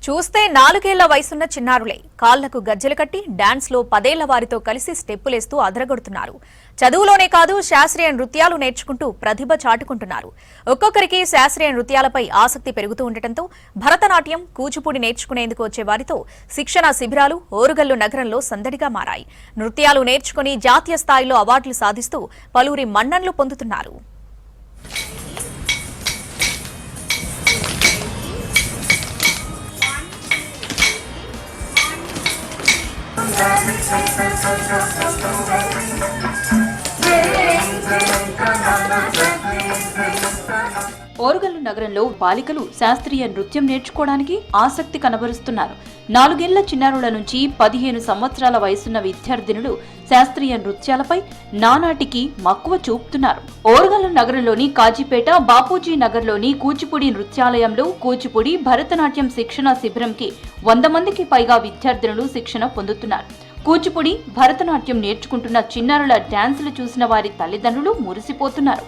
చూస్తే 4 ఏళ్ల వయసున్న చిన్నారులే కాళ్లకు గజ్జెలు కట్టి డాన్స్ లో 10 ఏళ్ల వారితో కలిసి స్టెప్పులేస్తూ అదరగొడుతున్నారు. చదువులోనే కాదు శాస్త్రీయ నృత్యాలు నేర్చుకుంటూ ప్రతిభ చాటుకుంటున్నారు. ఒక్కొక్కరికి శాస్త్రీయ నృత్యాలపై ఆసక్తి పెరుగుతూ ఉండటంతో భరతనాట్యం, కూచిపూడి నేర్చుకునేందుకు వచ్చే వారితో శిక్షణ శిబిరాలు ఓరుగల్లు నగరంలో సందడిగా మారాయి. నృత్యాలు నేర్చుకుని జాతీయ స్థాయిలో అవార్డులు సాధిస్తూ పలువురి మన్ననలు పొందుతున్నారు. ఓరుగల్లు నగరంలో బాలికలు శాస్త్రీయ నృత్యం నేర్చుకోవడానికి ఆసక్తి కనబరుస్తున్నారు. 4 ఏళ్ల చిన్నారుల నుంచి 15 సంవత్సరాల వయసున్న విద్యార్థినులు శాస్త్రీయ నృత్యాలపై నానాటికి మక్కువ చూపుతున్నారు. ఓరుగల్లు నగరంలోని కాజీపేట, బాపూజీ నగర్లోని కూచిపూడి నృత్యాలయంలో కూచిపూడి, భరతనాట్యం శిక్షణ శిబిరంకి 100 మందికి పైగా విద్యార్థినులు శిక్షణ పొందుతున్నారు. కూచిపూడి, భరతనాట్యం నేర్చుకుంటున్న చిన్నారుల డాన్సులు చూసిన వారి తల్లిదండ్రులు మురిసిపోతున్నారు.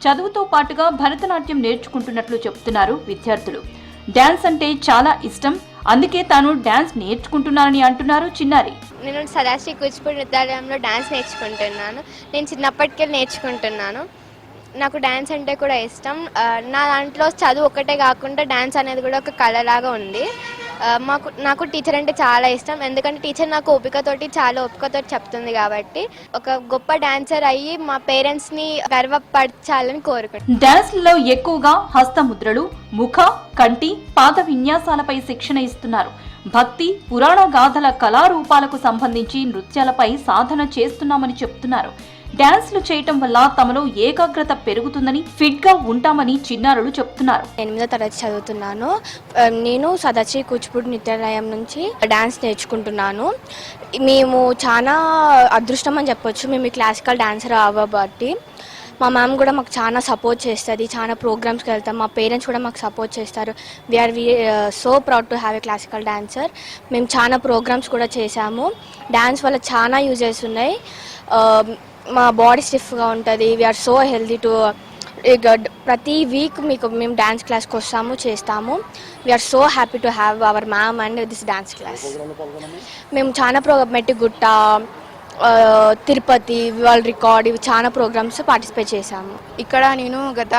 చదువుతో పాటుగా భరతనాట్యం నేర్చుకుంటున్నట్లు చెబుతున్నారు విద్యార్థులు. డాన్స్ అంటే చాలా ఇష్టం, అందుకే తాను డాన్స్ నేర్చుకుంటున్నానని అంటున్నారు చిన్నారి. నేను సదాశ్రీ కూచిపూడి నృత్యాలయంలో డాన్స్ నేర్చుకుంటున్నాను. నేను చిన్నప్పటికే నేర్చుకుంటున్నాను. నాకు డాన్స్ అంటే కూడా ఇష్టం. నా దాంట్లో చదువు ఒక్కటే కాకుండా డాన్స్ అనేది కూడా ఒక కళలాగా ఉంది. నాకు టీచర్ అంటే చాలా ఇష్టం, ఎందుకంటే టీచర్ నాకు చాలా ఓపికతో చెప్తుంది కాబట్టి. ఒక గొప్ప డాన్సర్ అయ్యి మా పేరెంట్స్ని గర్వపరచాలని కోరుకుంటున్నాను. డాన్స్లో ఎక్కువగా హస్తముద్రలు, ముఖ, కంటి, పాద విన్యాసాలపై శిక్షణ ఇస్తున్నారు. భక్తి, పురాణ గాథల కళారూపాలకు సంబంధించి నృత్యాలపై సాధన చేస్తున్నామని చెప్తున్నారు. డాన్స్లు చేయటం వల్ల తమలో ఏకాగ్రత పెరుగుతుందని, ఫిట్ గా ఉంటామని చిన్నారులు చెప్తున్నారు. 8వ తరగతి చదువుతున్నాను. నేను సదాశ్రీ కూచిపూడి నృత్యాలయం నుంచి డాన్స్ నేర్చుకుంటున్నాను. మేము చాలా అదృష్టం అని చెప్పొచ్చు. మేము క్లాసికల్ డాన్సర్ అవ్వబట్టి మా మ్యామ్ కూడా మాకు చాలా సపోర్ట్ చేస్తుంది. చాలా ప్రోగ్రామ్స్కి వెళ్తాం. మా పేరెంట్స్ కూడా మాకు సపోర్ట్ చేస్తారు. We are so proud to have a classical dancer. మేము చాలా ప్రోగ్రామ్స్ కూడా చేశాము. డాన్స్ వల్ల చాలా యూజెస్ ఉన్నాయి. మా బాడీ స్టిఫ్గా ఉంటుంది. వీఆర్ సో హెల్దీ టు ప్రతి వీక్ మేము డాన్స్ క్లాస్కి వస్తాము, చేస్తాము. We are so happy to have our ma'am and this dance class. మేము చాలా మెట్టిగుట్ట, తిరుపతి, వరల్డ్ రికార్డ్, ఇవి చాలా ప్రోగ్రామ్స్ పార్టిసిపేట్ చేశాము. ఇక్కడ నేను గత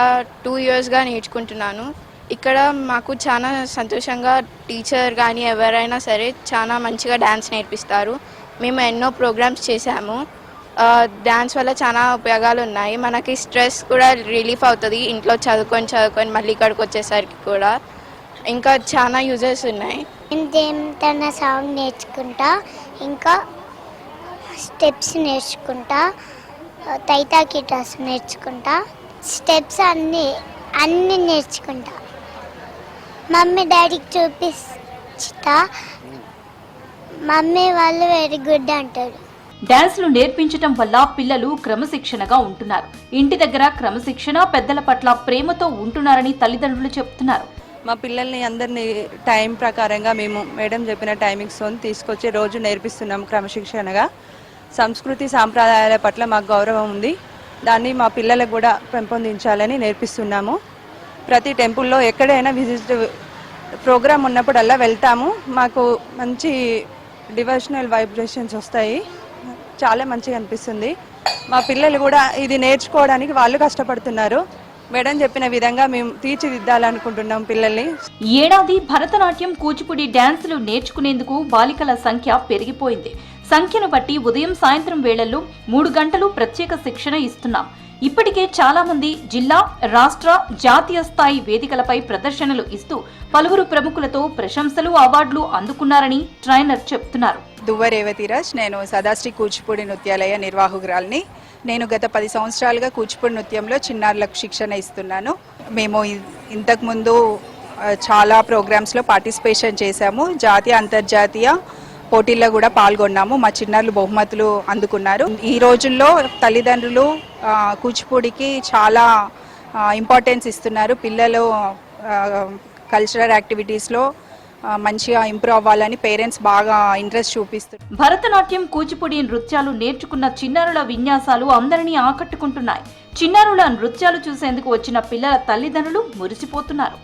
2 ఇయర్స్గా నేర్చుకుంటున్నాను. ఇక్కడ మాకు చాలా సంతోషంగా టీచర్ కానీ ఎవరైనా సరే చాలా మంచిగా డ్యాన్స్ నేర్పిస్తారు. మేము ఎన్నో ప్రోగ్రామ్స్ చేశాము. డ్యాన్స్ వల్ల చాలా ఉపయోగాలు ఉన్నాయి. మనకి స్ట్రెస్ కూడా రిలీఫ్ అవుతుంది. ఇంట్లో చదువుకొని మళ్ళీ ఇక్కడికి వచ్చేసరికి కూడా ఇంకా చాలా యూజెస్ ఉన్నాయి. నేను సాంగ్ నేర్చుకుంటా, ఇంకా స్టెప్స్ నేర్చుకుంటా, తైతా కిటాస్ నేర్చుకుంటా, స్టెప్స్ అన్నీ నేర్చుకుంటా. మమ్మీ డాడీకి చూపిస్తా. మమ్మీ వాళ్ళు వెరీ గుడ్ అంటారు. డాన్స్లు నేర్పించటం వల్ల పిల్లలు క్రమశిక్షణగా ఉంటున్నారు. ఇంటి దగ్గర క్రమశిక్షణ, పెద్దల పట్ల ప్రేమతో ఉంటున్నారని తల్లిదండ్రులు చెప్తున్నారు. మా పిల్లల్ని అందరినీ టైం ప్రకారంగా మేము మేడం చెప్పిన టైమింగ్స్తో తీసుకొచ్చి రోజు నేర్పిస్తున్నాము. క్రమశిక్షణగా సంస్కృతి సాంప్రదాయాల పట్ల మాకు గౌరవం ఉంది. దాన్ని మా పిల్లలకు కూడా పెంపొందించాలని నేర్పిస్తున్నాము. ప్రతి టెంపుల్లో ఎక్కడైనా విజిట్ ప్రోగ్రామ్ ఉన్నప్పుడల్లా వెళ్తాము. మాకు మంచి డివోషనల్ వైబ్రేషన్స్ వస్తాయి. చాలా మంచిగా అనిపిస్తుంది. మా పిల్లలు కూడా ఇది నేర్చుకోవడానికి వాళ్ళు కష్టపడుతున్నారు. మేడం చెప్పిన విధంగా మేము తీర్చిదిద్దాలనుకుంటున్నాం పిల్లల్ని. ఈ ఏడాది భరతనాట్యం, కూచిపూడి డాన్సులు నేర్చుకునేందుకు బాలికల సంఖ్య పెరిగిపోయింది. సంఖ్యను బట్టి ఉదయం, సాయంత్రం వేళల్లో 3 గంటలు ప్రత్యేక శిక్షణ ఇస్తున్నాం. ఇప్పటికే చాలా మంది జిల్లా, రాష్ట్ర, జాతీయ స్థాయి వేదికలపై ప్రదర్శనలు ఇస్తూ పలువురు ప్రముఖులతో ప్రశంసలు, అవార్డులు అందుకున్నారని ట్రైనర్ చెప్తున్నారు. దువ్వ రేవతిరాజ్. నేను సదాశ్రీ కూచిపూడి నృత్యాలయ నిర్వాహకురాల్ని. నేను గత 10 సంవత్సరాలుగా కూచిపూడి నృత్యంలో చిన్నారులకు శిక్షణ ఇస్తున్నాను. మేము ఇంతకుముందు చాలా ప్రోగ్రామ్స్లో పార్టిసిపేషన్ చేశాము. జాతీయ, అంతర్జాతీయ పోటీల్లో కూడా పాల్గొన్నాము. మా చిన్నారులు బహుమతులు అందుకున్నారు. ఈ రోజుల్లో తల్లిదండ్రులు కూచిపూడికి చాలా ఇంపార్టెన్స్ ఇస్తున్నారు. పిల్లలు కల్చరల్ యాక్టివిటీస్లో మంచిగా ఇంప్రూవ్ అవ్వాలని పేరెంట్స్ బాగా ఇంట్రెస్ట్ చూపిస్తున్నారు. భరతనాట్యం, కూచిపూడి నృత్యాలు నేర్చుకున్న చిన్నారుల విన్యాసాలు అందరినీ ఆకట్టుకుంటున్నాయి. చిన్నారుల నృత్యాలు చూసేందుకు వచ్చిన పిల్లల తల్లిదండ్రులు మురిసిపోతున్నారు.